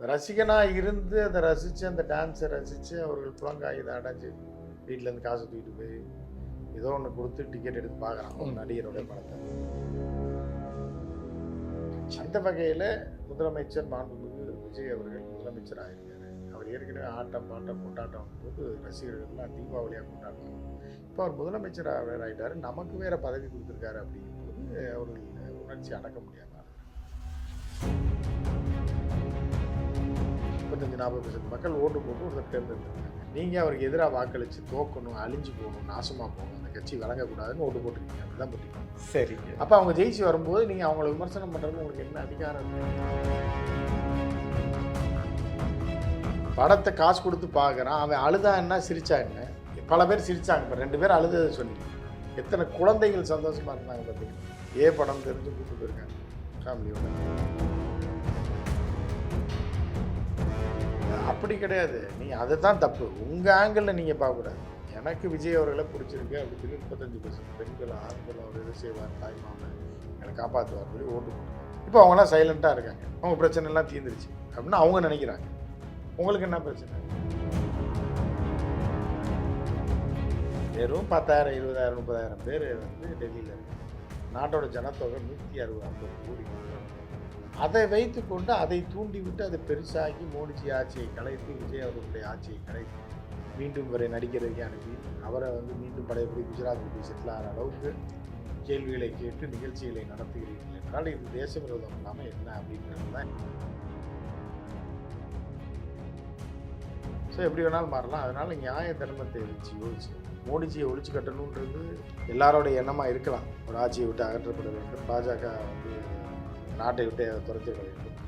ரசிகனாக இருந்து அதை ரசித்து அந்த டான்ஸை ரசித்து அவர்கள் புலங்காய் இதை அடைஞ்சு வீட்டிலேருந்து காசு தூக்கிட்டு போய் ஏதோ ஒன்று கொடுத்து டிக்கெட் எடுத்து பார்க்குறான் ஒரு நடிகருடைய படத்தை. அந்த வகையில் முதலமைச்சர் மாண்புமிகு விஜய் அவர்கள் முதலமைச்சர் ஆகியிருக்காரு. அவர் ஏற்கனவே ஆட்டம் பாட்டம் கொண்டாட்டம் போது ரசிகர்கள்லாம் தீபாவளியாக கொண்டாடுவாங்க. இப்போ அவர் முதலமைச்சர் ஆகிட்டார், நமக்கு வேறு பதவி கொடுத்துருக்காரு அப்படிங்கும்போது அவர்கள் உணர்ச்சி அடக்க முடியாது. 35-40% மக்கள் ஓட்டு போட்டு ஒருத்தர் தேர்ந்தெடுத்திருக்காங்க. நீங்கள் அவருக்கு எதிராக வாக்களித்து தோக்கணும், அழிஞ்சு போகணும், நாசமாக போகணும், அந்த கட்சி வழங்கக்கூடாதுன்னு ஓட்டு போட்டிருக்கீங்க. அப்படிதான் போட்டிருக்கீங்க. சரி. அப்போ அவங்க ஜெயிச்சு வரும்போது நீங்கள் அவங்கள விமர்சனம் பண்ணுறது உங்களுக்கு என்ன அதிகாரம்? படத்தை காசு கொடுத்து பார்க்குறான், அவன் அழுதா என்ன சிரிச்சா என்ன? பல பேர் சிரிச்சாங்க. இப்போ 2 பேர் அழுததை சொன்னீங்க. எத்தனை குழந்தைகள் சந்தோஷமாக இருந்தாங்க பார்த்தீங்கன்னா. படம் தெரிஞ்சு கூப்பிட்டு போயிருக்காங்க ஃபேமிலியோட. அப்படி கிடையாது. நீங்கள் அதை தான் தப்பு. உங்கள் ஆங்கிளில் நீங்கள் பார்க்கக்கூடாது. எனக்கு விஜய் அவர்களை பிடிச்சிருக்கு அப்படின்னு சொல்லி 35% பெண்கள் ஆண்கள் அவர் எது செய்வார், தாய்மாமன் என்னை காப்பாற்றுவார் சொல்லி ஓட்டு போட்டுருக்காங்க. இப்போ அவங்களாம் சைலண்ட்டாக இருக்காங்க. அவங்க பிரச்சனைலாம் தீர்ந்துருச்சு அப்படின்னு அவங்க நினைக்கிறாங்க. உங்களுக்கு என்ன பிரச்சனை? வெறும் 10,000, 20,000, 30,000 பேர் டெல்லியில் இருக்காங்க. நாட்டோட ஜனத்தொகை 160-150 கோடி. அதை வைத்து கொண்டு அதை தூண்டிவிட்டு அதை பெருசாக்கி மோடிஜி ஆட்சியை கலைத்து விஜய் அவர்களுடைய ஆட்சியை கலைத்து மீண்டும் இவரை நடிக்கிறதுக்கு அனுப்பி அவரை மீண்டும் படையப்படி குஜராத் போய் செட்டில் ஆகிற அளவுக்கு கேள்விகளை கேட்டு நிகழ்ச்சிகளை நடத்துகிறீர்கள் என்றால் இது தேச விரோதம் இல்லாமல் என்ன அப்படின்றது தான். ஸோ எப்படி வேணாலும் மாறலாம். அதனால் நியாய தர்மத்தை வச்சு யோசிச்சு மோடிஜியை ஒழிச்சு கட்டணுன்றது எல்லாரோட எண்ணமாக இருக்கலாம். ஒரு ஆட்சியை விட்டு அகற்றப்பட வேண்டும், பாஜக நாட்டை விட்டு துரத்திட வேண்டும்,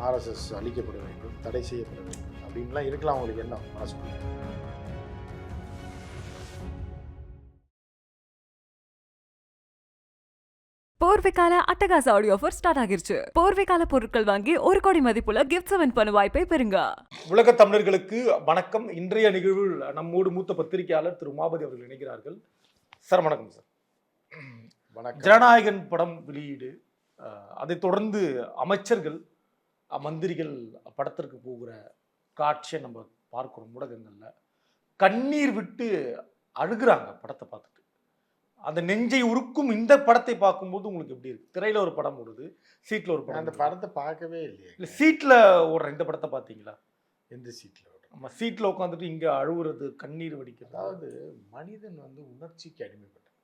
ஆர்எஸ்எஸ் அழிக்கப்பட வேண்டும், தடை செய்யப்பட வேண்டும் அப்படின்லாம் இருக்கலாம் அவங்களுக்கு எண்ணம் மனசுக்குள்ள. போர்வைக்கால அட்டகாச ஆடியோ ஆஃபர் ஸ்டார்ட் ஆகிருச்சு. போர்வைக்கால பொருட்கள் வாங்கி 1 கோடி மதிப்புள்ள கிஃப்ட்ஸ் வின் பண்ண வாய்ப்பை பெறுங்க. உலக தமிழர்களுக்கு வணக்கம். இன்றைய நிகழ்வில் நம்மோடு மூத்த பத்திரிகையாளர் திரு உமாபதி அவர்கள் இணைக்கிறார்கள். சார் வணக்கம். சார் வணக்கம். ஜனநாயகன் படம் வெளியீடு, அதைத் தொடர்ந்து அமைச்சர்கள் மந்திரிகள் படத்திற்கு போகிற காட்சியை நம்ம பார்க்குறோம் ஊடகங்களில். கண்ணீர் விட்டு அழுகிறாங்க படத்தை பார்த்துட்டு. அந்த நெஞ்சை உருக்கும் இந்த படத்தை பார்க்கும்போது உங்களுக்கு எப்படி இருக்கு? திரையில ஒரு படம் ஓடுது, சீட்டில் ஒரு படம். அந்த படத்தை பார்க்கவே இல்லையே. இல்லை, சீட்டில் ஓடுற இந்த படத்தை பார்த்தீங்களா? எந்த சீட்டில் ஓடுற? நம்ம சீட்டில் உட்காந்துட்டு இங்கே அழுகுறது, கண்ணீர் வடிக்கிறது. அதாவது மனிதன் உணர்ச்சிக்கு அடிமைப்பட்டான்.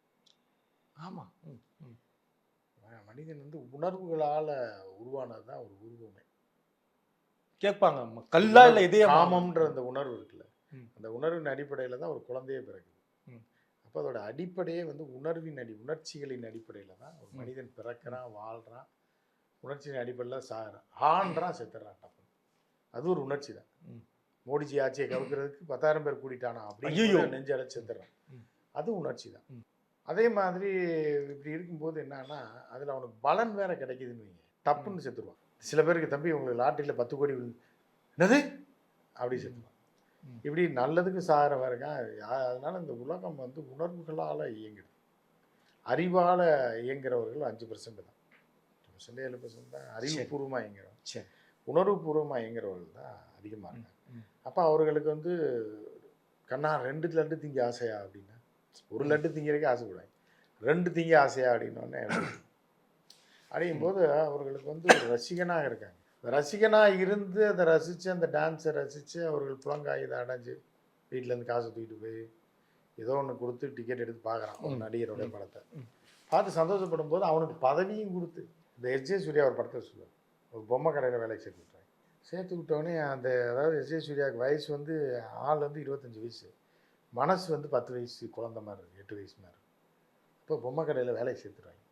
ஆமாம். மனிதன் உணர்வுகளால் உருவானது தான் ஒரு உருவமே. கேட்பாங்க கல்லா இல்லை இதே காமம்ன்ற அந்த உணர்வு இருக்குல்ல, அந்த உணர்வின் அடிப்படையில் தான் ஒரு குழந்தையே பிறகுது. அப்போ அதோட அடிப்படையே உணர்ச்சிகளின் அடிப்படையில் தான் ஒரு மனிதன் பிறக்கிறான், வாழ்கிறான், உணர்ச்சியின் அடிப்படையில் சாகிறான், ஆன்றான், செத்துறான். அது ஒரு உணர்ச்சி தான். மோடிஜி ஆட்சியை கவுக்கிறதுக்கு 10,000 பேர் கூட்டிட்டானா அப்படின்னு நெஞ்சு அடைச்சு செத்துறான். அது உணர்ச்சி தான். அதே மாதிரி இப்படி இருக்கும்போது என்னன்னா அதில் அவனுக்கு பலன் வேற கிடைக்குதுன்னு வைங்க, தப்புன்னு செத்துருவான். சில பேருக்கு தம்பி உங்களுக்கு லாட்டரியில் 10 கோடி என்னது அப்படி செத்துருவான். இப்படி நல்லதுக்கு சாகிற வேறங்க. அதனால இந்த உலகம் உணர்வுகளால் இயங்குது. அறிவால் இயங்குறவர்கள் 5% தான், 7% தான் அறிவுபூர்வமாக இயங்குறோம். சரி, உணர்வுபூர்வமாக இயங்குறவர்கள் தான் அதிகமாக இருக்காங்க. அப்போ அவர்களுக்கு கண்ணா 2 லட்டு திங்க ஆசையா அப்படின்னா, 1 லட்டு திங்கிறதுக்கு ஆசைப்படுவாங்க, 2 திங்க ஆசையா அப்படின்னோடனே அப்படிங்கும் போது அவர்களுக்கு ஒரு ரசிகனாக இருக்காங்க. ரசிகனாக இருந்து அதை ரசித்து அந்த டான்ஸை ரசித்து அவர்கள் புலங்காய் இதை அடைஞ்சு வீட்டிலேருந்து காசு தூக்கிட்டு போய் ஏதோ ஒன்று கொடுத்து டிக்கெட் எடுத்து பார்க்குறான் ஒரு நடிகருடைய படத்தை பார்த்து சந்தோஷப்படும் போது அவனுக்கு பதவியும் கொடுத்து. இந்த எஸ்.ஜே. சூர்யா ஒரு படத்தை சொல்லுவார், ஒரு பொம்மை கடையில் வேலைக்கு சேர்த்து விட்டாங்க. சேர்த்து விட்டோடனே அதாவது எஸ்.ஜே. சூர்யாவுக்கு வயசு ஆள் 25 வயசு, மனசு 10 வயசு குழந்தை மாதிரி இருக்குது, 8 வயசு மாதிரி இருக்குது. இப்போ பொம்மை கடையில் வேலைக்கு சேர்த்துருவாங்க.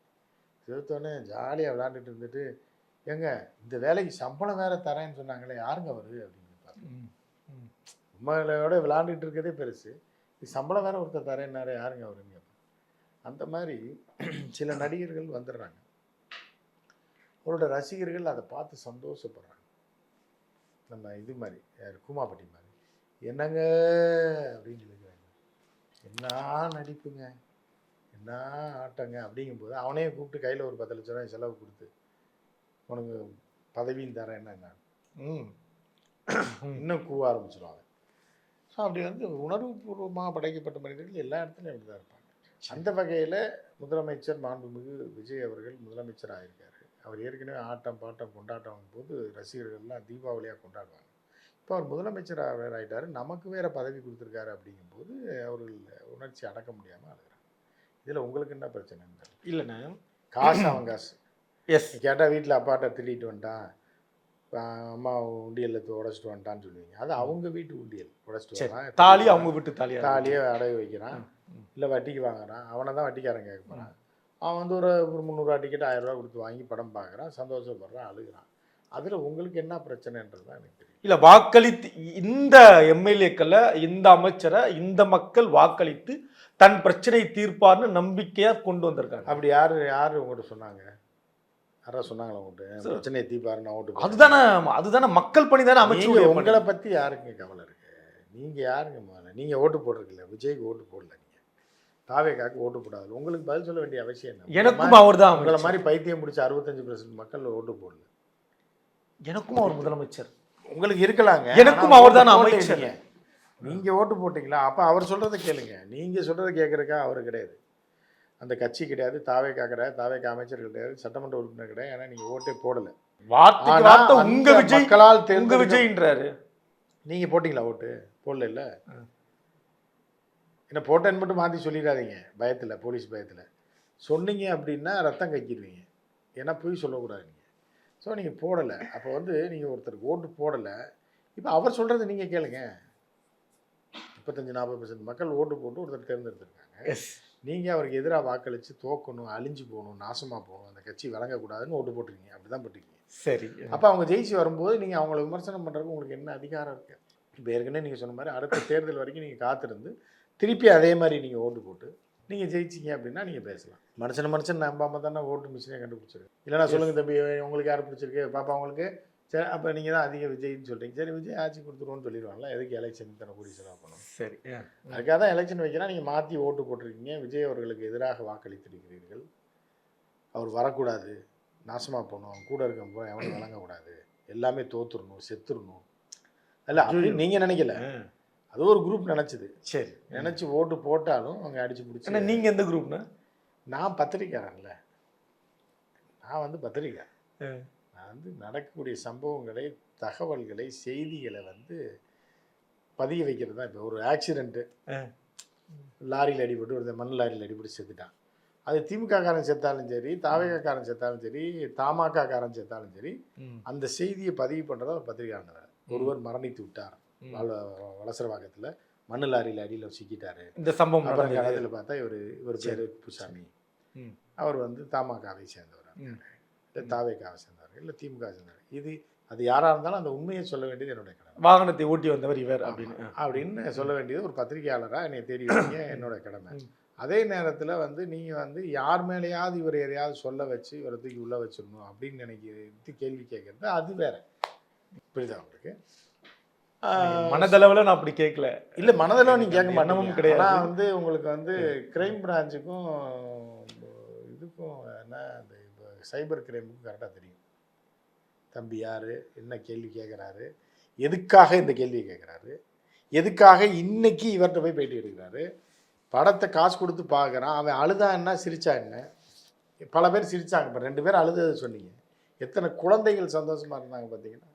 சேர்த்தோடனே ஜாலியாக விளையாண்டுட்டு இருந்துட்டு, ஏங்க இந்த வேலைக்கு சம்பளம் வேறு தரேன்னு சொன்னாங்களே, யாருங்க அவர் அப்படின்னு கேட்பாங்க. பொம்மைகளோட விளையாண்டுட்டு இருக்கிறதே பெருசு, இது சம்பளம் வேறு ஒருத்தர் தரேன்னாரு, யாருங்க அவருன்னு கேட்பாங்க. அந்த மாதிரி சில நடிகர்கள் வந்துடுறாங்க, அவரோட ரசிகர்கள் அதை பார்த்து சந்தோஷப்படுறாங்க. நம்ம இது மாதிரி கூமாப்பட்டி மாதிரி என்னங்க அப்படின்னு சொல்லிக்கிறாங்க, என்ன நடிப்புங்க, என்ன ஆட்டங்க அப்படிங்கும்போது அவனே கூப்பிட்டு கையில் ஒரு 10 லட்ச ரூபாய் செலவு கொடுத்து உனக்கு பதவியும் தரேன் என்ன இன்னும் கூவ ஆரம்பிச்சிடுவாங்க. ஸோ அப்படி வந்து உணர்வுபூர்வமாக படைக்கப்பட்ட மனிதர்கள் எல்லா இடத்துலையும் அப்படி தான் இருப்பாங்க. அந்த வகையில் முதலமைச்சர் மாண்புமிகு விஜய் அவர்கள் முதலமைச்சர் ஆகியிருக்காரு. அவர் ஏற்கனவே ஆட்டம் பாட்டம் கொண்டாட்டம் போது ரசிகர்கள்லாம் தீபாவளியாக கொண்டாடுவாங்க. இப்போ அவர் முதலமைச்சராக வேறு ஆகிட்டார், நமக்கு வேறு பதவி கொடுத்துருக்காரு. அப்படிங்கும்போது அவர்கள் உணர்ச்சி அடக்க முடியாமல் அழுகிறாங்க. இதில் உங்களுக்கு என்ன பிரச்சனை? இல்லைண்ணா, காசு அவன் காசு. எஸ், கேட்டால் வீட்டில் அப்பாட்ட திருடிட்டு வந்துட்டான், அம்மா உண்டியலில் உடச்சிட்டு வந்துட்டான்னு சொல்லுவீங்க. அது அவங்க வீட்டு உண்டியல் உடச்சிட்டு வரான், தாலி அவங்க வீட்டு தாலியை அடகு வைக்கிறான், இல்லை வட்டிக்கு வாங்குறான். அவனை தான் வட்டிக்காரன் கேட்க போகிறான். அவன் வந்து ஒரு 300 டிக்கெட் 1000 ரூபா கொடுத்து வாங்கி படம் பார்க்குறான், சந்தோஷப்படுறான், அழுகிறான். அதில் உங்களுக்கு என்ன பிரச்சனைன்றது தான் எனக்கு தெரியும். இல்லை, வாக்களித்து இந்த எம்எல்ஏக்களை, இந்த அமைச்சரை இந்த மக்கள் வாக்களித்து தன் பிரச்சனையை தீர்ப்பார்னு நம்பிக்கையாக கொண்டு வந்திருக்காங்க. அப்படி யார் உங்கள்கிட்ட சொன்னாங்க? யாராவது சொன்னாங்களா உங்கள்கிட்ட பிரச்சனையை தீர்ப்பாரு நான் ஓட்டு? அதுதானே மக்கள் பணி தானே அமைச்சர். உங்களை பற்றி யாருங்க கவலை இருக்கு? நீங்கள் யாருங்க முதல்ல? நீங்கள் ஓட்டு போடுறதில்ல, விஜய்க்கு ஓட்டு போடல, நீங்கள் தாவேக்காக்கு ஓட்டு போடாது. உங்களுக்கு பதில் சொல்ல வேண்டிய அவசியம் என்ன? எனக்கும் அவர் தான். உங்களை மாதிரி பைத்தியம் பிடிச்ச 65% மக்கள் ஓட்டு போடல. எனக்கும் அவர் முதலமைச்சர். உங்களுக்கு இருக்கலாங்க, எனக்கும் அவர் தான் அமைச்சர். நீங்கள் ஓட்டு போட்டிங்களா? அப்போ அவர் சொல்கிறத கேளுங்க. நீங்கள் சொல்கிறத கேட்குறக்கா அவர் கிடையாது, அந்த கட்சி கிடையாது, தாவேக்கா கிடையாது, தாவேக்கா அமைச்சர் கிடையாது, சட்டமன்ற உறுப்பினர் கிடையாது. ஏன்னா நீங்கள் ஓட்டே போடலை. வார்த்தை உங்க விஜய், மக்களால் உங்க விஜய்ன்றாரு. நீங்கள் போட்டிங்களா? ஓட்டு போடல. இல்லை என்ன போட்டேன்னு மட்டும் மாற்றி சொல்லிடாதீங்க, பயத்தில், போலீஸ் பயத்தில். சொன்னீங்க அப்படின்னா ரத்தம் கைக்கிடுவீங்க. ஏன்னா போய் சொல்லக்கூடாது நீங்கள். ஸோ நீங்கள் போடலை. அப்போ வந்து நீங்கள் ஒருத்தருக்கு ஓட்டு போடலை. இப்போ அவர் சொல்கிறத நீங்கள் கேளுங்க. 35-40% மக்கள் ஓட்டு போட்டு ஒருத்தர் தேர்ந்தெடுத்திருக்காங்க. நீங்கள் அவருக்கு எதிராக வாக்களித்து தோக்கணும், அழிஞ்சு போகணும், நாசமாக போகணும், அந்த கட்சி வழங்கக்கூடாதுன்னு ஓட்டு போட்டிருக்கீங்க. அப்படி தான் போட்டிருக்கீங்க. சரி. அப்போ அவங்க ஜெயிச்சு வரும்போது நீங்கள் அவங்கள விமர்சனம் பண்ணுறதுக்கு உங்களுக்கு என்ன அதிகாரம் இருக்குது? இப்போ ஏற்கனவே நீங்கள் சொன்ன மாதிரி அடுத்த தேர்தல் வரைக்கும் நீங்கள் காத்திருந்து திருப்பி அதே மாதிரி நீங்கள் ஓட்டு போட்டு நீங்கள் ஜெயிச்சிங்க அப்படின்னா நீங்கள் பேசலாம். மனுஷன் நம்பாமல் தானே ஓட்டு மிஷினே கண்டுபிடிச்சிருக்கு. இல்லைனா சொல்லுங்கள் தம்பி, உங்களுக்கு யார் பிடிச்சிருக்கு பாப்பா உங்களுக்கு? சரி, அப்போ நீங்கள் தான் அதிக விஜய்ன்னு சொல்கிறீங்க. சரி, விஜய் ஆட்சி கொடுத்துருவோன்னு சொல்லிடுவாங்களா? எதுக்கு எலெக்ஷன் தர கூடிய செலவு பண்ணணும்? சரி, அதுக்காக தான் எலெக்ஷன் வைக்கிறா. நீங்கள் மாற்றி ஓட்டு போட்டிருக்கீங்க, விஜய் அவர்களுக்கு எதிராக வாக்களித்திருக்கிறீர்கள். அவர் வரக்கூடாது, நாசமாக போகணும், கூட இருக்க போய் எவனும் வழங்கக்கூடாது, எல்லாமே தோத்துடணும், செத்துடணும். இல்லை அப்படின்னு நீங்கள் நினைக்கல, அது ஒரு குரூப் நினச்சிது. சரி, நினச்சி ஓட்டு போட்டாலும் அவங்க அடித்து பிடிச்சி. நீங்கள் எந்த குரூப்னா? நான் பத்திரிக்கையாளன்ல, நான் வந்து பத்திரிக்கை. நான் வந்து நடக்கக்கூடிய சம்பவங்களை, தகவல்களை, செய்திகளை வந்து பதிய வைக்கிறது தான். இப்போ ஒரு ஆக்சிடெண்ட்டு, லாரியில் அடிபட்டு, ஒரு மண் லாரியில் அடிபட்டு செத்துட்டான். அது திமுககாரன் செத்தாலும் சரி, தாவேகாரன் செத்தாலும் சரி, தமாகாரன் செத்தாலும் சரி, அந்த செய்தியை பதிவு பண்ணுறதா ஒரு பத்திரிகையாளர். ஒருவர் மரணித்து விட்டார் வலசரவாக்கத்தில், மண் லாரியில் அடியில் சிக்கிட்டாரு. இந்த சம்பவம் அதில் பார்த்தா இவர் பேர் குப்புசாமி, அவர் வந்து தமாகாவை சேர்ந்தவர், இல்லை தாவேக்காவை சேர்ந்தவர், இல்லை திமுக சேர்ந்தவர். அது யாராக இருந்தாலும் அந்த உண்மையை சொல்ல வேண்டியது என்னுடைய கடமை. வாகனத்தை ஓட்டி வந்தவர் இவர் அப்படின்னு சொல்ல வேண்டியது ஒரு பத்திரிகையாளராக என்னை தேடி வைங்க என்னோட கடமை. அதே நேரத்தில் வந்து நீங்கள் வந்து யார் மேலேயாவது இவர் எதையாவது சொல்ல வச்சு இவரை தூக்கி உள்ளே வச்சிடணும் அப்படின்னு நினைக்கிறது, கேள்வி கேட்குறது, அது வேற. புரியுதா உங்களுக்கு? மனதளவில் நான் அப்படி கேட்கல. இல்லை, மனதளவு நீங்கள் கேட்க மாட்டோமும் கிடையாது. ஆனால் வந்து உங்களுக்கு வந்து கிரைம் பிரான்ச்சுக்கும் இதுக்கும் என்ன, அந்த இப்போ சைபர் கிரைமுக்கும் கரெக்டாக தெரியும் தம்பி யார் என்ன கேள்வி கேட்குறாரு, எதுக்காக இந்த கேள்வியை கேட்குறாரு, எதுக்காக இன்னைக்கு இவர்கிட்ட போய் பேட்டி எடுக்கிறாரு, படத்தை காசு கொடுத்து பார்க்குறான், அவன் அழுதா என்ன சிரிச்சா என்ன? பல பேர் சிரித்தாங்க. இப்போ 2 பேர் அழுதது சொன்னீங்க. எத்தனை குழந்தைகள் சந்தோஷமாக இருந்தாங்க பார்த்தீங்கன்னா.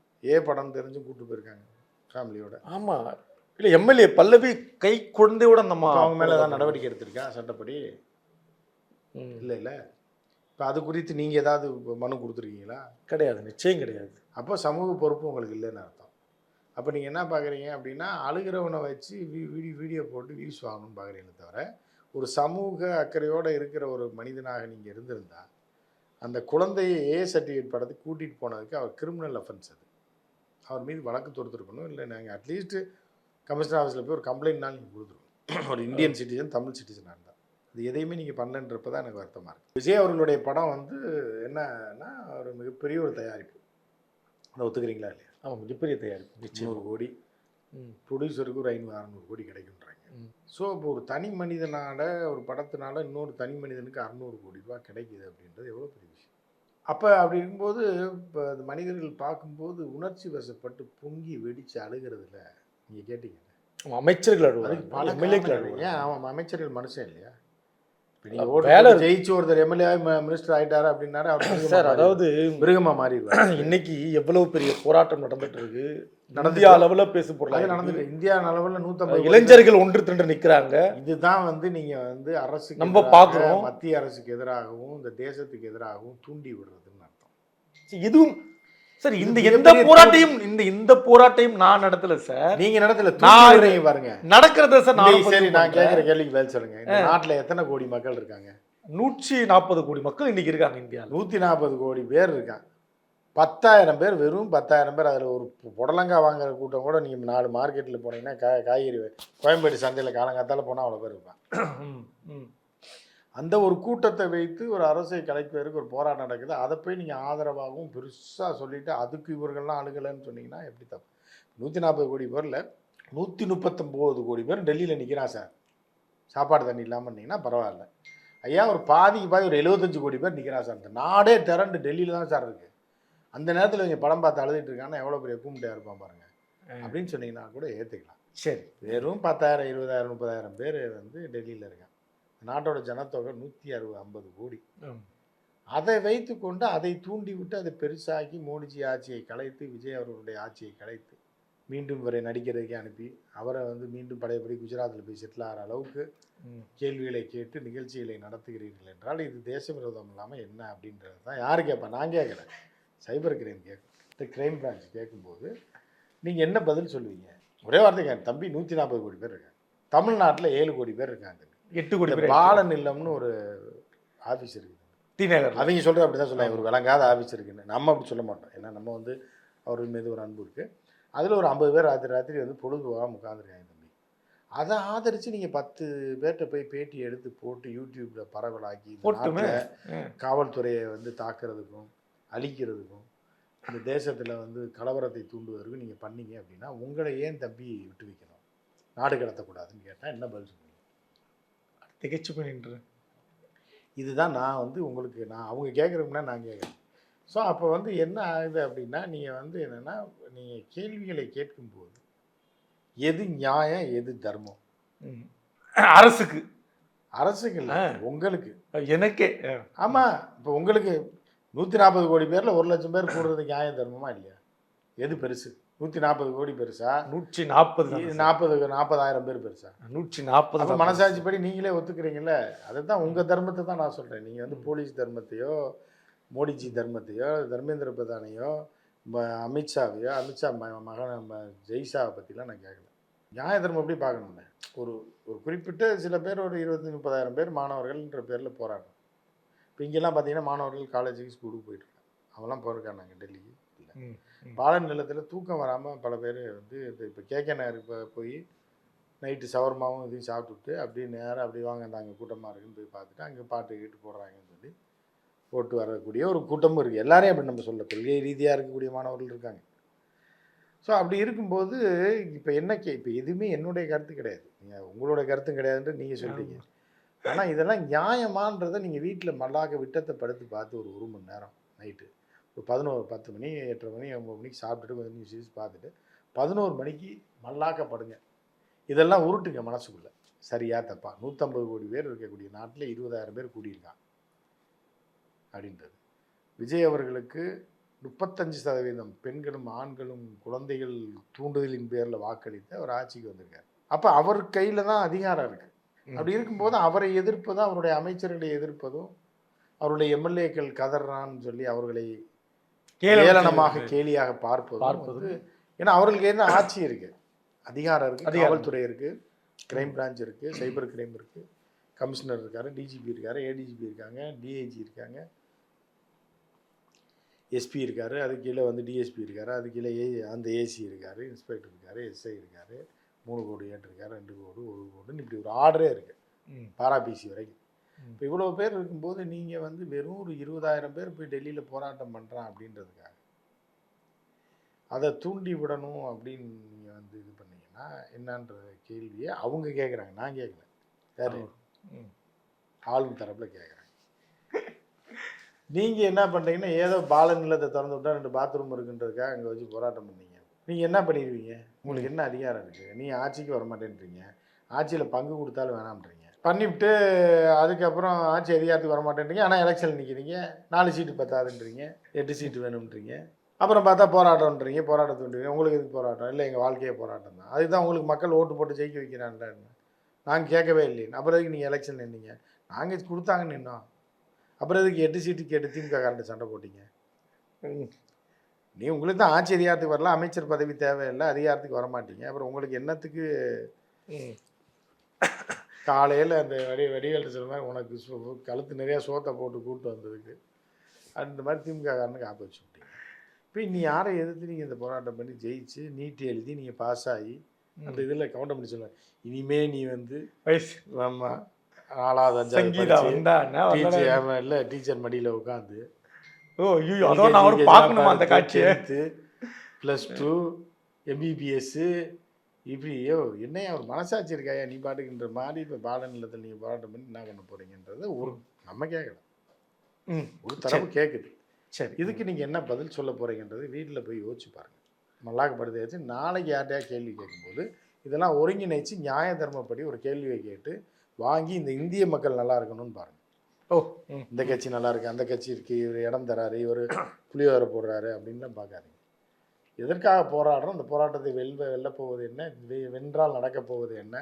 படம் தெரிஞ்சும் கூப்பிட்டு போயிருக்காங்க ஃபேமிலியோட. ஆமாம். இல்லை, எம்எல்ஏ பல்லவி கை குழந்தையோட நம்ம அவங்க மேலே தான் நடவடிக்கை எடுத்திருக்கா சட்டப்படி? இல்லை. இப்போ அது குறித்து நீங்கள் ஏதாவது மனு கொடுத்துருக்கீங்களா? கிடையாது, நிச்சயம் கிடையாது. அப்போ சமூக பொறுப்பு உங்களுக்கு இல்லைன்னு அர்த்தம். அப்போ நீங்கள் என்ன பார்க்குறீங்க அப்படின்னா, அழுகிறவனை வச்சு வீடியோ போட்டு வியூஸ் வாங்கணும்னு பார்க்குறீங்களே தவிர, ஒரு சமூக அக்கறையோடு இருக்கிற ஒரு மனிதனாக நீங்கள் இருந்திருந்தால், அந்த குழந்தையை சர்டிஃபிகேட் படத்துக்கு கூட்டிகிட்டு போனதுக்கு அவர் கிரிமினல் அஃபென்ஸ், அது அவர் மீது வழக்கு தொடுத்துருக்கணும். இல்லை நாங்கள் அட்லீஸ்ட்டு கமிஷனர் ஆஃபீஸில் போய் ஒரு கம்ப்ளைண்ட்னாலும் நீங்கள் கொடுத்துருக்கணும். ஒரு இந்தியன் சிட்டிசன், தமிழ் சிட்டிசனாக இருந்தால். அது எதையுமே நீங்கள் பண்ணலன்றப்ப தான் எனக்கு வருத்தமாக இருக்குது. விஜய் அவர்களுடைய படம் வந்து என்னன்னா, ஒரு மிகப்பெரிய ஒரு தயாரிப்பு. அதை ஒத்துக்கிறீங்களா இல்லையா? ஆமாம், மிகப்பெரிய தயாரிப்பு. 100 கோடி, ப்ரொடியூசருக்கு ஒரு 500-600 கோடி கிடைக்குன்றாங்க. ஸோ இப்போ ஒரு தனி மனிதனால, ஒரு படத்தினால இன்னொரு தனி மனிதனுக்கு 600 கோடி ரூபா கிடைக்குது அப்படின்றது எவ்வளோ பெரிய விஷயம். அப்போ அப்படி இருக்கும்போது இப்போ மனிதர்கள் பார்க்கும்போது உணர்ச்சி வசப்பட்டு பொங்கி வெடித்து அழுகிறதுல நீங்கள் கேட்டீங்க அமைச்சர்கள் அதுக்கு அழுவாங்க, பல எம்எல்ஏக்கள் காரணங்கள். அழுவாங்க. ஏன் அவன் அமைச்சர்கள் மனுஷன் இல்லையா? இப்போ வேலை நீங்கள் ஜெயிச்சு ஒருத்தர் எம்எல்ஏ மினிஸ்டர் ஆகிட்டாரு அப்படின்னாரு அவர் சார், அதாவது மிருகமாக மாறிடுவார். இன்னைக்கு எவ்வளவு பெரிய போராட்டம் நடந்துட்டு இருக்கு, நடந்துட்டு இந்தியா அளவுல பேசு அது பொருளாக நடந்துட்டு இந்தியா அளவில் 150 இளைஞர்கள் ஒன்று திரண்டு நிக்கிறாங்க. இதுதான் நீங்க அரசுக்கு நம்ம எதிராக, பார்க்கிறோம். மத்திய அரசுக்கு எதிராகவும் இந்த தேசத்துக்கு எதிராகவும் தூண்டி விடுறதுன்னு அர்த்தம். இதுவும் சார் இது இந்த மிகப்பெரிய எந்த போராட்டையும் இந்த போராட்டையும் நான் நடத்தல சார். நீங்க நடத்தல, நான் தூண்டி விடுறீங்க பாருங்க. நடக்கிறத சார் நான் சரி, நான் கேட்கிற கேள்விக்கு பதில் சொல்லுங்க. இந்த நாட்டுல எத்தனை கோடி மக்கள் இருக்காங்க? 140 கோடி மக்கள் இன்னைக்கு இருக்காங்க இந்தியாவில். 140 கோடி பேர் இருக்காங்க. 10,000 பேர், வெறும் 10,000 பேர். அதில் ஒரு புடலங்காய் வாங்குற கூட்டம் கூட நீங்கள் 4 மார்க்கெட்டில் போனீங்கன்னா காய்கறி கோயம்பேடு சந்தையில் காலங்காத்தால போனால் அவ்வளோ பேர் இருப்பான். அந்த ஒரு கூட்டத்தை வைத்து ஒரு அரசை கலைப்பதற்கு ஒரு போராட்டம் நடக்குது. அதை போய் நீங்கள் ஆதரவாகவும் பெருசாக சொல்லிவிட்டு அதுக்கு இவர்கள்லாம் அழுகலைன்னு சொன்னீங்கன்னா எப்படி தப்பு? 140 கோடி பேரில் 139 கோடி பேர் டெல்லியில் நிற்கிறான் சார். சாப்பாடு தண்ணி இல்லாமல் இருந்தீங்கன்னா பரவாயில்ல. ஐயா, ஒரு பாதிக்கு பாதி ஒரு 75 கோடி பேர் நிற்கிறான் சார். இந்த நாடே திரண்டு டெல்லியில் தான் சார் இருக்குது. அந்த நேரத்தில் இவங்க படம் பார்த்து அழுதுட்டு இருக்காங்கன்னா எவ்வளோ பெரிய கூம்பிட்டே இருப்பான் பாருங்க அப்படின்னு சொன்னீங்கன்னா கூட ஏற்றுக்கலாம். சரி, வெறும் 10,000, 20,000, 30,000 பேர் டெல்லியில் இருக்காங்க. நாட்டோட ஜனத்தொகை 150 கோடி. அதை வைத்து கொண்டு அதை தூண்டி விட்டு அதை பெருசாக்கி மோடிஜி ஆட்சியை கலைத்து, விஜய் அவர்களுடைய ஆட்சியை கலைத்து, மீண்டும் இவரை நடிக்கிறதுக்கே அனுப்பி அவரை மீண்டும் பழையபடி குஜராத்தில் போய் செட்டில் ஆகிற அளவுக்கு கேள்விகளை கேட்டு நிகழ்ச்சிகளை நடத்துகிறீர்கள் என்றால் இது தேச விரோதம் இல்லாமல் என்ன அப்படின்றது தான் யார் கேட்பா? நான் கேட்குறேன். சைபர் கிரைம் கேட்கும், கிரைம் பிரான்ச் கேட்கும்போது நீங்கள் என்ன பதில் சொல்லுவீங்க? ஒரே வார்த்தை, தம்பி 140 கோடி பேர் இருக்காங்க. தமிழ்நாட்டில் 7 கோடி பேர் இருக்காங்க. 8 கோடி பேர். பாலன் இல்லம்னு ஒரு ஆஃபீஸ் இருக்குது டி நகர். அவங்க சொல்கிறது அப்படி தான் சொல்லுவாங்க, ஒரு விளங்காத ஆஃபீஸ் இருக்குன்னு. நம்ம அப்படி சொல்ல மாட்டோம். ஏன்னா நம்ம அவர் மீது ஒரு அன்பு இருக்குது. அதில் ஒரு 50 பேர் ராத்திரி பொழுது போகாமல் உட்காந்துருக்காங்க தம்பி. அதை ஆதரித்து நீங்கள் 10 பேர்கிட்ட போய் பேட்டி எடுத்து போட்டு யூடியூப்பில் பரவலாக்கி காவல்துறையை தாக்குறதுக்கும் அழிக்கிறதுக்கும் இந்த தேசத்தில் கலவரத்தை தூண்டுவதற்கும் நீங்கள் பண்ணீங்க அப்படின்னா உங்களை ஏன் தம்பி விட்டு வைக்கணும், நாடு கடத்தக்கூடாதுன்னு கேட்டால் என்ன பதில் சொல்லுவீங்க? திகைச்சு போய் நின்று. இதுதான் நான் உங்களுக்கு அவங்க கேட்குறதுக்குன்னா நான் கேட்குறேன். ஸோ அப்போ என்ன ஆகுது அப்படின்னா நீங்கள் என்னென்னா நீங்கள் கேள்விகளை கேட்கும்போது எது நியாயம் எது தர்மம் அரசுக்கு இல்லை உங்களுக்கு எனக்கே. ஆமாம், இப்போ உங்களுக்கு 140 கோடி பேரில் 1 லட்சம் பேர் கூடுறது நியாயம் தர்மமா இல்லையா? எது பெருசு? 140 கோடி பெருசா? 40,000 பேர் பெருசா? 140. மனசாட்சிப்படி நீங்களே ஒத்துக்கிறீங்கல்ல. அதுதான் உங்கள் தர்மத்தை தான் நான் சொல்கிறேன். நீங்கள் போலீஸ் தர்மத்தையோ மோடிஜி தர்மத்தையோ தர்மேந்திர பிரதானையோ அமித்ஷாவையோ அமித்ஷா மகன் ஜெய்ஷாவை பற்றிலாம் நான் கேட்கல. நியாய தர்மம் எப்படி பார்க்கணும்னு ஒரு குறிப்பிட்ட சில பேர் ஒரு 20,000-30,000 பேர் மாணவர்கள்ன்ற பேரில் போராடுறோம். இப்போ இங்கெல்லாம் பார்த்தீங்கன்னா மாணவர்கள் காலேஜுக்கு ஸ்கூலுக்கு போயிட்டுருக்காங்க. அவங்களாம் போயிருக்காங்க டெல்லிக்கு. இல்லை, பாலன் நிலத்தில் தூக்கம் வராமல் பல பேர் இப்போ கேகே நகருக்கு போய் நைட்டு சவர்மாவும் இதையும் சாப்பிட்டுட்டு அப்படியே நேராக அப்படி வாங்க அங்கே கூட்டமாக இருக்குன்னு போய் பார்த்துட்டு அங்கே பாட்டு கேட்டு போடுறாங்கன்னு சொல்லி போட்டு வரக்கூடிய ஒரு கூட்டமும் இருக்குது. எல்லாரையும் அப்படி நம்ம சொல்ல, கொள்கை ரீதியாக இருக்கக்கூடிய மாணவர்கள் இருக்காங்க. ஸோ அப்படி இருக்கும்போது இப்போ இப்போ எதுவுமே என்னுடைய கருத்து கிடையாது, நீங்கள் உங்களோட கருத்தும் கிடையாதுன்ட்டு நீங்கள் சொல்கிறீங்க. ஆனால் இதெல்லாம் நியாயமானதை நீங்கள் வீட்டில் மல்லாக்க விட்டத்தை படுத்து பார்த்து ஒரு மணி நேரம் நைட்டு ஒரு 10 மணி 8:30 மணி 9 மணிக்கு சாப்பிட்டுட்டு கொஞ்சம் நியூஸ் பார்த்துட்டு 11 மணிக்கு மல்லாக்கப்படுங்க. இதெல்லாம் உருட்டுங்க மனசுக்குள்ளே, சரியா தப்பா? 150 கோடி பேர் இருக்கக்கூடிய நாட்டில் 20,000 பேர் கூடியிருக்காங்க அப்படின்றது. விஜய் அவர்களுக்கு 35% பெண்களும் ஆண்களும் குழந்தைகள் தூண்டுதலின் பேரில் வாக்களித்து அவர் ஆட்சிக்கு வந்திருக்கார். அப்போ அவர் கையில் தான் அதிகாரம் இருக்குது. அப்படி இருக்கும்போது அவரை எதிர்ப்பதும் அவருடைய அமைச்சர்களை எதிர்ப்பதும் அவருடைய எம்எல்ஏக்கள் கதறான்னு சொல்லி அவர்களை கேளனமாக கேலியாக பார்ப்பது. ஏன்னா அவர்களுக்கு என்ன ஆட்சி இருக்குது, அதிகாரம் இருக்குது, காவல்துறை இருக்குது, கிரைம் பிரான்ச் இருக்குது, சைபர் கிரைம் இருக்குது, கமிஷனர் இருக்கார், டிஜிபி இருக்கார், ஏடிஜிபி இருக்காங்க, டிஐஜி இருக்காங்க, எஸ்பி இருக்கார், அது கீழே டிஎஸ்பி இருக்கார், அது கீழே அந்த ஏசி இருக்கார், இன்ஸ்பெக்டர் இருக்கார், எஸ்ஐ இருக்கார், 3 கோடி இருக்கார், 2 கோடி 1 கோடின்னு இப்படி ஒரு ஆர்டரே இருக்குது பாராபிசி வரைக்கும். இப்போ இவ்வளோ பேர் இருக்கும்போது நீங்கள் வெறும் ஒரு 20,000 பேர் போய் டெல்லியில் போராட்டம் பண்ணுறான் அப்படின்றதுக்காக அதை தூண்டி விடணும் அப்படின்னு நீங்கள் இது பண்ணீங்கன்னா என்னன்ற கேள்வியை அவங்க கேட்குறாங்க, நான் கேட்கல, யார் ஆளும் தரப்பில் கேட்குறாங்க. நீங்கள் என்ன பண்ணுறீங்கன்னா ஏதோ பாலன் நிலத்தை திறந்து விட்டா 2 பாத்ரூம் இருக்குன்றதுக்காக அங்கே வச்சு போராட்டம் பண்ணீங்க. நீங்கள் என்ன பண்ணிடுவீங்க? உங்களுக்கு என்ன அதிகாரம் இருக்குது? நீங்கள் ஆட்சிக்கு வர மாட்டேன்றீங்க, ஆட்சியில் பங்கு கொடுத்தாலும் வேணாம்ன்றீங்க. பண்ணிவிட்டு அதுக்கப்புறம் ஆட்சி அதிகாரத்துக்கு வர மாட்டேன்றீங்க, ஆனால் எலெக்ஷன் நிற்கிறீங்க, 4 சீட்டு பத்தாதுன்றீங்க, 8 சீட்டு வேணும்ன்றீங்க. அப்புறம் பார்த்தா போராட்டம்ன்றீங்க, போராட்டத்துன்றீங்க. உங்களுக்கு எதுக்கு போராட்டம்? இல்லை எங்கள் வாழ்க்கையே போராட்டம் தான். அதுதான் உங்களுக்கு மக்கள் ஓட்டு போட்டு ஜெயிக்க வைக்கிறான்ல. நாங்கள் கேட்கவே இல்லையே. அப்புறம் எதுக்கு நீங்கள் எலெக்ஷன் நின்னீங்க? நாங்கள் கொடுத்தாங்க நின்னோம். அப்புறம் எதுக்கு 8 சீட்டு கேட்டு திமுக காரண்ட்டு சண்டை போட்டீங்க? நீ உங்களுக்கு தான் ஆட்சி அதிகாரத்துக்கு வரலாம், அமைச்சர் பதவி தேவையில்லை, அதிகாரத்துக்கு வர மாட்டீங்க. அப்புறம் உங்களுக்கு என்னத்துக்கு காலையில் அந்த வெடிவேல் சொல்ல மாதிரி உனக்கு கழுத்து நிறையா சோத்தை போட்டு கூப்பிட்டு வந்ததுக்கு அந்த மாதிரி திமுக காரனுக்கு ஆப்ப வச்சு விட்டீங்க. இப்போ நீ யாரை எதிர்த்து நீங்கள் இந்த போராட்டம் பண்ணி ஜெயிச்சு நீட் எழுதி நீங்கள் பாஸ் ஆகி அந்த இதில் கவுண்ட் பண்ணி சொல்லுவேன். இனிமே நீ வந்து வயசு ஆமாம் 4வது 5வது இல்லை டீச்சர் மடியில் உட்காந்து +2 MBBS இப்படியோ என்னையா ஒரு மனசாட்சி இருக்காயா நீ பாட்டுக்குன்ற மாதிரி இப்போ பாலன் நிலத்தில் நீங்கள் போராட்டம் பண்ணி என்ன பண்ண போகிறீங்கன்றத ஒரு நம்ம கேட்கலாம், ஒரு தரப்பு கேட்குது. சரி, இதுக்கு நீங்கள் என்ன பதில் சொல்ல போகிறீங்கன்றது வீட்டில் போய் யோசிச்சு பாருங்கள். மல்லாக்கப்படுத்தி வச்சு நாளைக்கு யார்ட்டையா கேள்வி கேட்கும்போது இதெல்லாம் ஒருங்கிணைச்சு நியாய தர்மப்படி ஒரு கேள்வியை கேட்டு வாங்கி இந்த இந்திய மக்கள் நல்லா இருக்கணும்னு பாருங்கள். இந்த கட்சி நல்லா இருக்குது, அந்த கட்சி இருக்குது, இவர் இடம் தராரு, இவர் புளியோரை போடுறாரு அப்படின்லாம் பார்க்காதீங்க. எதற்காக போராடுறோம், அந்த போராட்டத்தை வெல்ல போவது என்ன, வென்றால் நடக்கப் போவது என்ன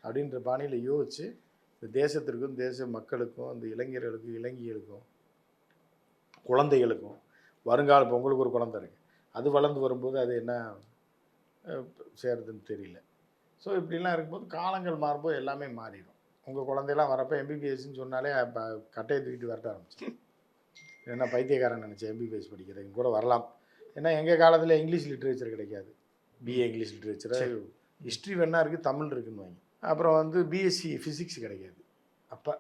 அப்படின்ற பாணியில் யோசித்து இந்த தேசத்திற்கும் தேச மக்களுக்கும் அந்த இளைஞர்களுக்கும் இளைஞர்களுக்கும் குழந்தைகளுக்கும் வருங்கால இப்போ உங்களுக்கு ஒரு குழந்தை இருக்குது, அது வளர்ந்து வரும்போது அது என்ன சேருதுன்னு தெரியல. ஸோ இப்படிலாம் இருக்கும்போது காலங்கள் மாறும்போது எல்லாமே மாறிடும். உங்கள் குழந்தையெல்லாம் வரப்போ MBBSன்னு சொன்னாலே இப்போ கட்டையை தூக்கிட்டு வரட்ட ஆரம்பிச்சு என்ன பைத்தியக்காரன் நினச்சேன் MBBS படிக்கிறதுக்கு கூட வரலாம். ஏன்னா எங்கள் காலத்தில் இங்கிலீஷ் லிட்ரேச்சர் கிடைக்காது. BA இங்கிலீஷ் லிட்ரேச்சர், ஹிஸ்ட்ரி வேணா இருக்குது, தமிழ் இருக்குன்னு வாங்கி. அப்புறம் வந்து BSc ஃபிசிக்ஸ் கிடைக்காது. அப்போ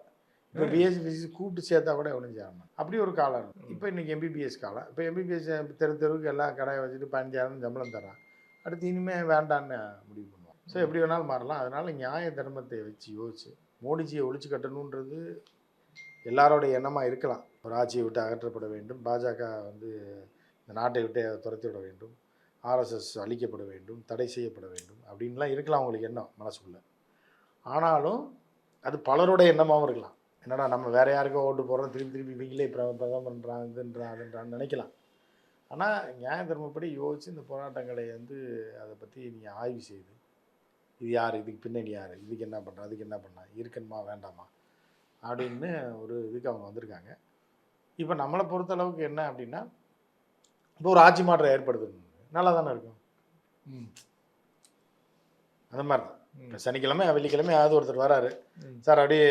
இப்போ BSc ஃபிசிக்ஸ் கூப்பிட்டு சேர்த்தா கூட எவ்வளோ சேரணும், அப்படி ஒரு காலம் இருக்கும். இப்போ இன்றைக்கி MBBS காலம். இப்போ MBBS தெருவுக்கு எல்லாம் கடையை வச்சுட்டு 15,000 சம்பளம் தரான். அடுத்து இனிமேல் வேண்டான்னு முடிவு பண்ணுவான். ஸோ எப்படி வேணாலும் மாறலாம். அதனால் நியாய தர்மத்தை வச்சு யோசிச்சு மோடிஜியை ஒழிச்சு கட்டணுன்றது எல்லாரோடைய எண்ணமாக இருக்கலாம். ஒரு ஆட்சியை விட்டு அகற்றப்பட வேண்டும், பாஜக வந்து இந்த நாட்டை விட்டு துரத்தி விட வேண்டும், RSS அழிக்கப்பட வேண்டும், தடை செய்யப்பட வேண்டும் அப்படின்லாம் இருக்கலாம் உங்களுக்கு எண்ணம் மனசுக்குள்ளே. ஆனாலும் அது பலருடைய எண்ணமாகவும் இருக்கலாம். என்னடா நம்ம வேறு யாருக்கோ ஓட்டு போடுறோம், திருப்பி இவங்களே பிரதமர்ன்றான் இதுன்றான் அதுன்றான்னு நினைக்கலாம். ஆனால் நியாய தர்மப்படி யோசித்து இந்த போராட்டங்களை வந்து அதை பற்றி நீங்கள் ஆய்வு செய்து இது யார், இதுக்கு பின்னாடி யார், இதுக்கு என்ன பண்ணுறா, அதுக்கு என்ன பண்ணா, இருக்கணுமா வேண்டாமா அப்படின்னு ஒரு இதுக்கு அவங்க வந்திருக்காங்க. இப்போ நம்மளை பொறுத்தளவுக்கு என்ன அப்படின்னா, இப்போ ஒரு ஆட்சி மாற்றம் ஏற்படுத்துறது நல்லா தானே இருக்கும். அந்த மாதிரி தான் இப்போ சனிக்கிழமை வெள்ளிக்கிழமை யாவது ஒருத்தர் வராரு, சார் அப்படியே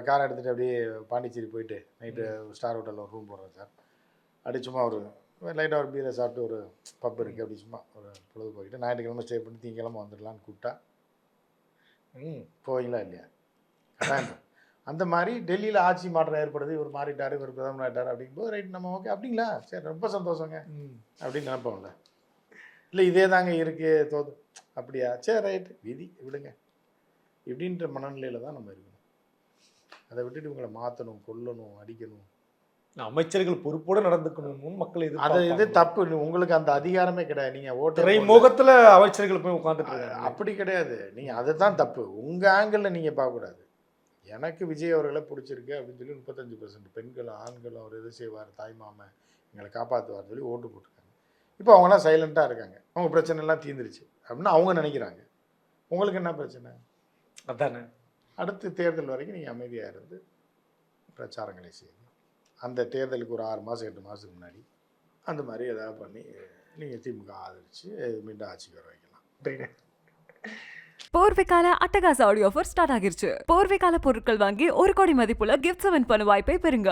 காரை எடுத்துகிட்டு அப்படியே பாண்டிச்சேரி போயிட்டு நைட்டு ஸ்டார் ஹோட்டலில் ஒரு ரூம் போடுறேன் சார், அப்படி சும்மா ஒரு லைட்டாக ஒரு பீரை சாப்பிட்டு ஒரு பப் இருக்குது அப்படி சும்மா ஒரு பொழுது போய்கிட்டு ஞாயிற்றுக்கிழமை ஸ்டே பண்ணி திங்கக்கிழமை வந்துடலான்னு கூப்பிட்டா போவீங்களா இல்லையா? கட்டாயம். அந்த மாதிரி டெல்லியில் ஆட்சி மாற்றம் ஏற்படுது, இவர் மாறிட்டார், இவர் பிரதமர் ஆகிட்டார் அப்படிங்கும்போது ரைட் நம்ம ஓகே அப்படிங்களா சரி ரொம்ப சந்தோஷங்க அப்படின்னு நினைப்போம்ல. இல்லை இதே தாங்க இருக்குது தோது அப்படியா சரி ரைட்டு விதி விடுங்க இப்படின்ற மனநிலையில் தான் நம்ம இருக்கணும். அதை விட்டுட்டு உங்களை மாற்றணும், கொல்லணும், அடிக்கணும், அமைச்சர்கள் பொறுப்போடு நடந்துக்கணும் மக்கள் இது அது இது தப்பு. உங்களுக்கு அந்த அதிகாரமே கிடையாது. நீங்கள் ஓட்டு முகத்தில் அமைச்சர்கள் போய் உட்காந்துட்டு அப்படி கிடையாது. நீங்கள் அதுதான் தப்பு. உங்கள் ஆங்கிளில் நீங்கள் பார்க்கக்கூடாது. எனக்கு விஜய் அவர்களை பிடிச்சிருக்கு அப்படின்னு சொல்லி 35% பெண்களும் ஆண்களும் அவர் எது செய்வார், தாய்மாமன் எங்களை காப்பாற்றுவார் சொல்லி ஓட்டு போட்டிருக்காங்க. இப்போ அவங்களாம் சைலண்ட்டாக இருக்காங்க, அவங்க பிரச்சனைலாம் தீர்ந்துருச்சு அப்படின்னு அவங்க நினைக்கிறாங்க. உங்களுக்கு என்ன பிரச்சனை? அதானே அடுத்த தேர்தல் வரைக்கும் நீங்கள் அமைதியாக இருந்து பிரச்சாரங்களை செய்யுங்க. அந்த தேர்தலுக்கு ஒரு 6 மாதம் 8 மாதத்துக்கு முன்னாடி அந்த மாதிரி ஏதாவது பண்ணி நீங்கள் திமுக ஆதரித்து மீண்டும் ஆட்சிக்கு வர வைக்கலாம். போர்வைக்கால அட்டகாச ஆடியோ ஆஃபர் ஸ்டார்ட் ஆகிருச்சு. போர்வைக்கால பொருட்கள் வாங்கி 1 கோடி மதிப்புள்ள கிஃப்ட்ஸ் வின் பண்ண வாய்ப்பை பெறுங்க.